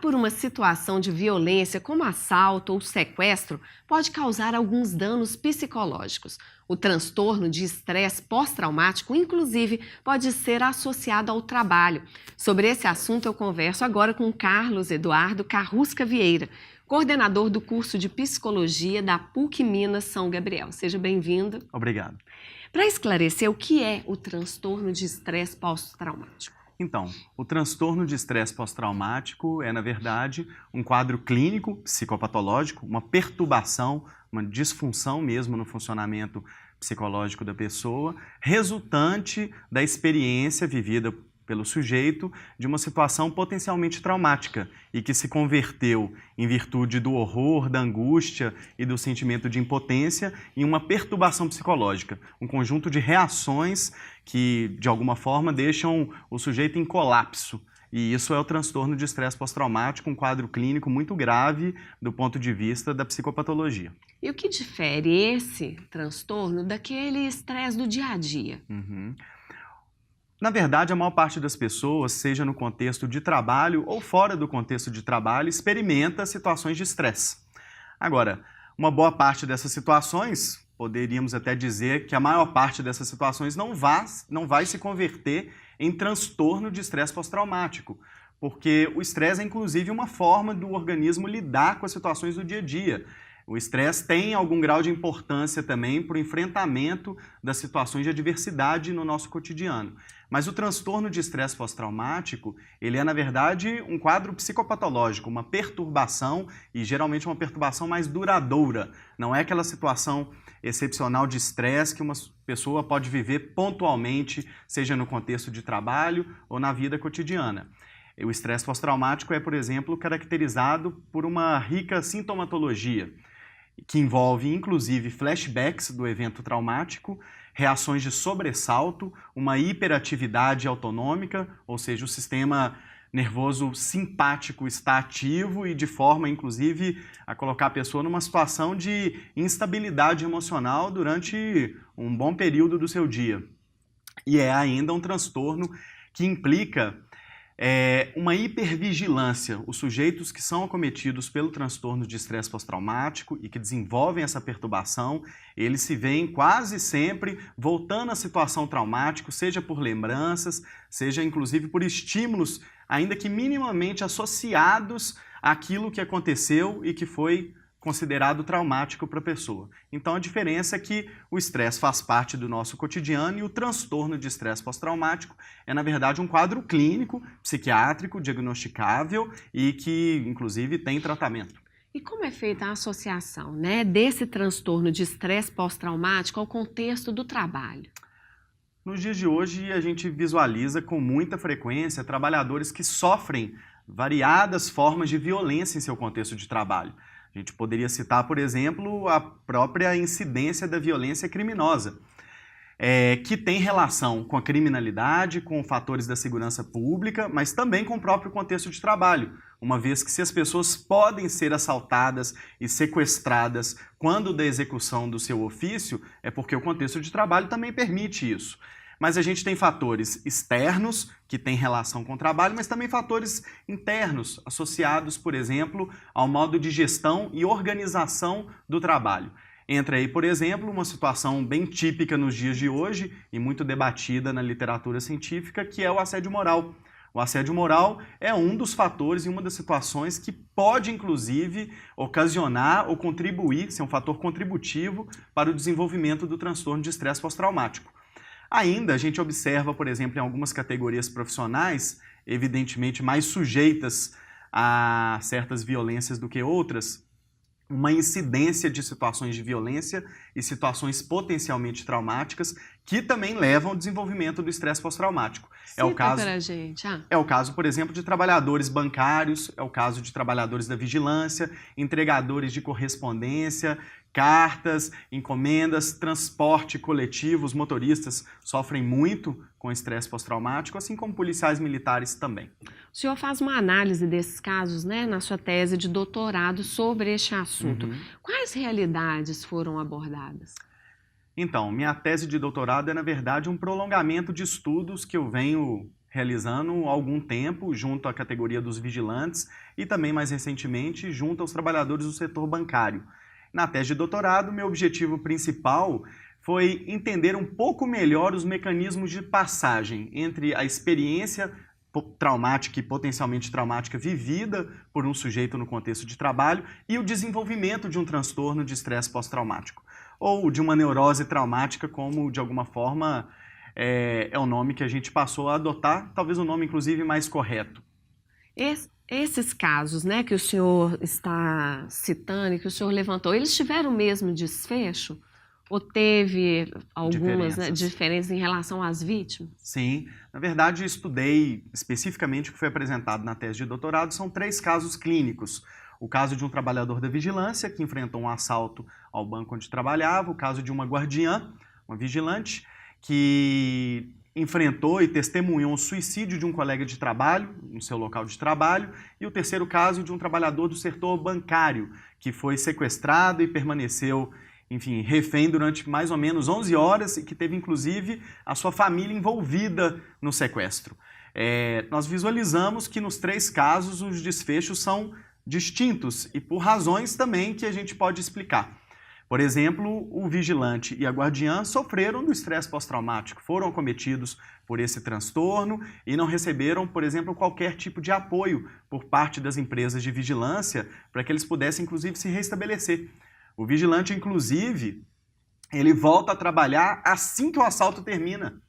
por uma situação de violência, como assalto ou sequestro, pode causar alguns danos psicológicos. O transtorno de estresse pós-traumático, inclusive, pode ser associado ao trabalho. Sobre esse assunto, eu converso agora com Carlos Eduardo Carrusca Vieira, coordenador do curso de Psicologia da PUC Minas São Gabriel. Seja bem-vindo. Obrigado. Para esclarecer, o que é o transtorno de estresse pós-traumático? Então, o transtorno de estresse pós-traumático é, na verdade, um quadro clínico psicopatológico, uma perturbação, uma disfunção mesmo no funcionamento psicológico da pessoa, resultante da experiência vivida pelo sujeito de uma situação potencialmente traumática e que se converteu, em virtude do horror, da angústia e do sentimento de impotência, em uma perturbação psicológica, um conjunto de reações que, de alguma forma, deixam o sujeito em colapso. E isso é o transtorno de estresse pós-traumático, um quadro clínico muito grave do ponto de vista da psicopatologia. E o que difere esse transtorno daquele estresse do dia a dia? Na verdade, a maior parte das pessoas, seja no contexto de trabalho ou fora do contexto de trabalho, experimenta situações de estresse. Agora, uma boa parte dessas situações, poderíamos até dizer que a maior parte dessas situações não vai se converter em transtorno de estresse pós-traumático, porque o estresse é inclusive uma forma do organismo lidar com as situações do dia a dia. O estresse tem algum grau de importância também para o enfrentamento das situações de adversidade no nosso cotidiano. Mas o transtorno de estresse pós-traumático, ele é, na verdade, um quadro psicopatológico, uma perturbação e geralmente uma perturbação mais duradoura. Não é aquela situação excepcional de estresse que uma pessoa pode viver pontualmente, seja no contexto de trabalho ou na vida cotidiana. O estresse pós-traumático é, por exemplo, caracterizado por uma rica sintomatologia, que envolve inclusive flashbacks do evento traumático, reações de sobressalto, uma hiperatividade autonômica, ou seja, o sistema nervoso simpático está ativo e de forma, inclusive, a colocar a pessoa numa situação de instabilidade emocional durante um bom período do seu dia. E é ainda um transtorno que implica uma hipervigilância. Os sujeitos que são acometidos pelo transtorno de estresse pós-traumático e que desenvolvem essa perturbação, eles se veem quase sempre voltando à situação traumática, seja por lembranças, seja inclusive por estímulos, ainda que minimamente associados àquilo que aconteceu e que foi considerado traumático para a pessoa. Então a diferença é que o estresse faz parte do nosso cotidiano e o transtorno de estresse pós-traumático é, na verdade, um quadro clínico, psiquiátrico, diagnosticável e que, inclusive, tem tratamento. E como é feita a associação, desse transtorno de estresse pós-traumático ao contexto do trabalho? Nos dias de hoje, a gente visualiza com muita frequência trabalhadores que sofrem variadas formas de violência em seu contexto de trabalho. A gente poderia citar, por exemplo, a própria incidência da violência criminosa, que tem relação com a criminalidade, com fatores da segurança pública, mas também com o próprio contexto de trabalho, uma vez que se as pessoas podem ser assaltadas e sequestradas quando da execução do seu ofício, é porque o contexto de trabalho também permite isso. Mas a gente tem fatores externos, que têm relação com o trabalho, mas também fatores internos, associados, por exemplo, ao modo de gestão e organização do trabalho. Entra aí, por exemplo, uma situação bem típica nos dias de hoje e muito debatida na literatura científica, que é o assédio moral. O assédio moral é um dos fatores e uma das situações que pode, inclusive, ocasionar ou contribuir, ser um fator contributivo para o desenvolvimento do transtorno de estresse pós-traumático. Ainda a gente observa, por exemplo, em algumas categorias profissionais, evidentemente mais sujeitas a certas violências do que outras, uma incidência de situações de violência e situações potencialmente traumáticas que também levam ao desenvolvimento do estresse pós-traumático. É o caso, por exemplo, de trabalhadores bancários, é o caso de trabalhadores da vigilância, entregadores de correspondência, cartas, encomendas, transporte coletivo. Os motoristas sofrem muito com estresse pós-traumático, assim como policiais militares também. O senhor faz uma análise desses casos, na sua tese de doutorado sobre este assunto. Quais realidades foram abordadas? Então, minha tese de doutorado é, na verdade, um prolongamento de estudos que eu venho realizando há algum tempo junto à categoria dos vigilantes e também mais recentemente junto aos trabalhadores do setor bancário. Na tese de doutorado, meu objetivo principal foi entender um pouco melhor os mecanismos de passagem entre a experiência traumática e potencialmente traumática vivida por um sujeito no contexto de trabalho e o desenvolvimento de um transtorno de estresse pós-traumático, ou de uma neurose traumática, como de alguma forma é o nome que a gente passou a adotar, talvez o nome inclusive mais correto. Esses casos, né, que o senhor está citando e que o senhor levantou, eles tiveram o mesmo desfecho? Ou teve algumas diferenças em relação às vítimas? Sim, na verdade estudei especificamente o que foi apresentado na tese de doutorado, são 3 casos clínicos. O caso de um trabalhador da vigilância que enfrentou um assalto ao banco onde trabalhava, o caso de uma guardiã, uma vigilante, que enfrentou e testemunhou um suicídio de um colega de trabalho no seu local de trabalho, e o terceiro caso de um trabalhador do setor bancário, que foi sequestrado e permaneceu, enfim, refém durante mais ou menos 11 horas e que teve inclusive a sua família envolvida no sequestro. Nós visualizamos que nos 3 casos os desfechos são distintos e por razões também que a gente pode explicar. Por exemplo, o vigilante e a guardiã sofreram do estresse pós-traumático, foram acometidos por esse transtorno e não receberam, por exemplo, qualquer tipo de apoio por parte das empresas de vigilância para que eles pudessem, inclusive, se restabelecer. O vigilante, inclusive, ele volta a trabalhar assim que o assalto termina.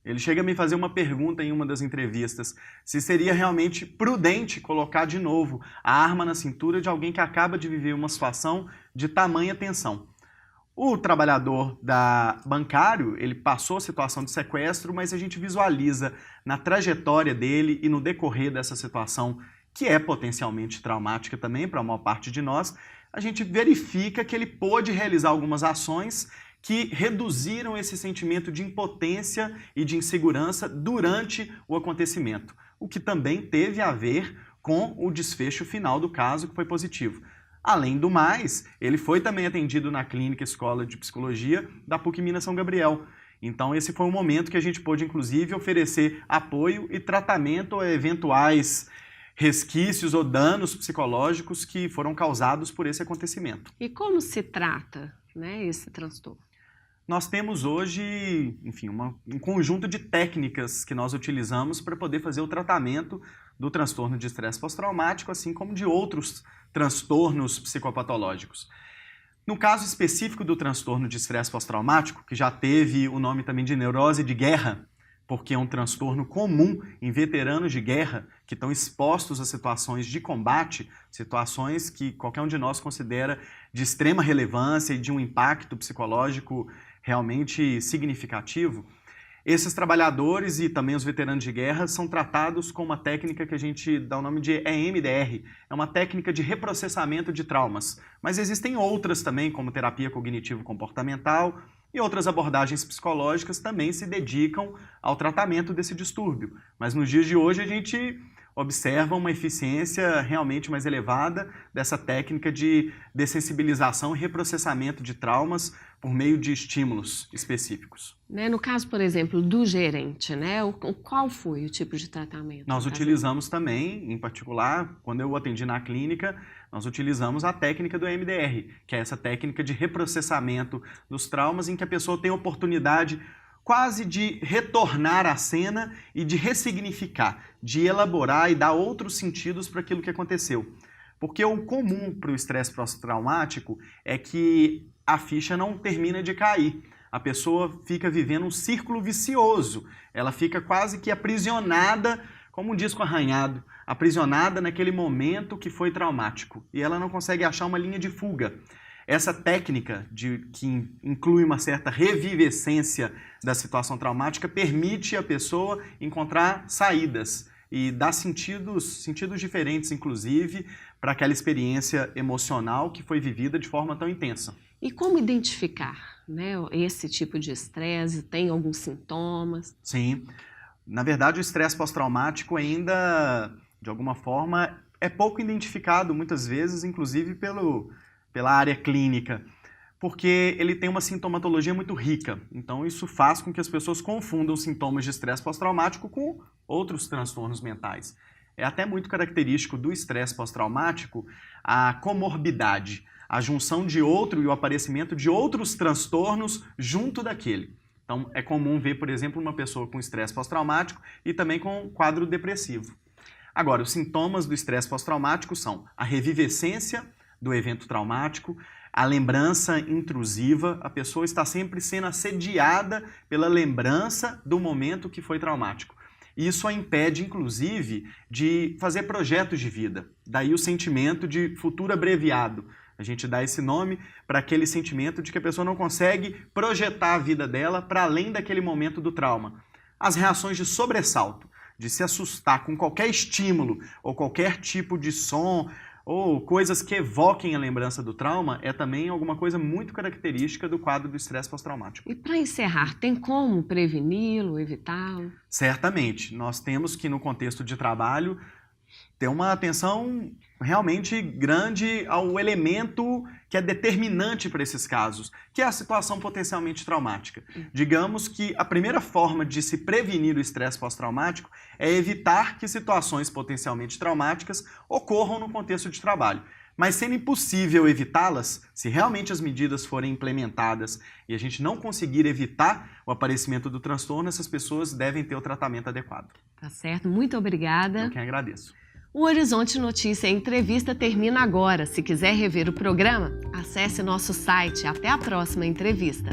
Ele chega a me fazer uma pergunta em uma das entrevistas, se seria realmente prudente colocar de novo a arma na cintura de alguém que acaba de viver uma situação de tamanha tensão. O trabalhador bancário, ele passou a situação de sequestro, mas a gente visualiza na trajetória dele e no decorrer dessa situação, que é potencialmente traumática também para a maior parte de nós, a gente verifica que ele pôde realizar algumas ações que reduziram esse sentimento de impotência e de insegurança durante o acontecimento, o que também teve a ver com o desfecho final do caso, que foi positivo. Além do mais, ele foi também atendido na Clínica Escola de Psicologia da PUC Minas São Gabriel. Então esse foi um momento que a gente pôde, inclusive, oferecer apoio e tratamento a eventuais resquícios ou danos psicológicos que foram causados por esse acontecimento. E como se trata, esse transtorno? Nós temos hoje, enfim, um conjunto de técnicas que nós utilizamos para poder fazer o tratamento do transtorno de estresse pós-traumático, assim como de outros transtornos psicopatológicos. No caso específico do transtorno de estresse pós-traumático, que já teve o nome também de neurose de guerra, porque é um transtorno comum em veteranos de guerra que estão expostos a situações de combate, situações que qualquer um de nós considera de extrema relevância e de um impacto psicológico realmente significativo. Esses trabalhadores e também os veteranos de guerra são tratados com uma técnica que a gente dá o nome de EMDR, é uma técnica de reprocessamento de traumas, mas existem outras também, como terapia cognitivo-comportamental, e outras abordagens psicológicas também se dedicam ao tratamento desse distúrbio. Mas nos dias de hoje a gente observa uma eficiência realmente mais elevada dessa técnica de dessensibilização e reprocessamento de traumas por meio de estímulos específicos. No caso, por exemplo, do gerente, qual foi o tipo de tratamento? Nós utilizamos também, em particular, quando eu atendi na clínica, nós utilizamos a técnica do EMDR, que é essa técnica de reprocessamento dos traumas em que a pessoa tem a oportunidade quase de retornar à cena e de ressignificar, de elaborar e dar outros sentidos para aquilo que aconteceu. Porque o comum para o estresse pós-traumático é que a ficha não termina de cair. A pessoa fica vivendo um círculo vicioso, ela fica quase que aprisionada, como um disco arranhado, aprisionada naquele momento que foi traumático, e ela não consegue achar uma linha de fuga. Essa técnica, que inclui uma certa revivescência da situação traumática, permite à pessoa encontrar saídas e dar sentidos diferentes, inclusive, para aquela experiência emocional que foi vivida de forma tão intensa. E como identificar esse tipo de estresse? Tem alguns sintomas? Sim. Na verdade, o estresse pós-traumático ainda, de alguma forma, é pouco identificado, muitas vezes, inclusive pela área clínica. porque ele tem uma sintomatologia muito rica. Então, isso faz com que as pessoas confundam sintomas de estresse pós-traumático com outros transtornos mentais. É até muito característico do estresse pós-traumático a comorbidade, a junção de outro e o aparecimento de outros transtornos junto daquele. Então, é comum ver, por exemplo, uma pessoa com estresse pós-traumático e também com quadro depressivo. Agora, os sintomas do estresse pós-traumático são a revivescência do evento traumático, a lembrança intrusiva, a pessoa está sempre sendo assediada pela lembrança do momento que foi traumático. E isso a impede, inclusive, de fazer projetos de vida. Daí o sentimento de futuro abreviado. A gente dá esse nome para aquele sentimento de que a pessoa não consegue projetar a vida dela para além daquele momento do trauma. As reações de sobressalto, de se assustar com qualquer estímulo ou qualquer tipo de som ou coisas que evoquem a lembrança do trauma, é também alguma coisa muito característica do quadro do estresse pós-traumático. E para encerrar, tem como preveni-lo, evitá-lo? Certamente. Nós temos que, no contexto de trabalho, ter uma atenção realmente grande ao elemento que é determinante para esses casos, que é a situação potencialmente traumática. Digamos que a primeira forma de se prevenir o estresse pós-traumático é evitar que situações potencialmente traumáticas ocorram no contexto de trabalho. Mas sendo impossível evitá-las, se realmente as medidas forem implementadas e a gente não conseguir evitar o aparecimento do transtorno, essas pessoas devem ter o tratamento adequado. Tá certo, muito obrigada. Eu quem agradeço. O Horizonte Notícia Entrevista termina agora. Se quiser rever o programa, acesse nosso site. Até a próxima entrevista.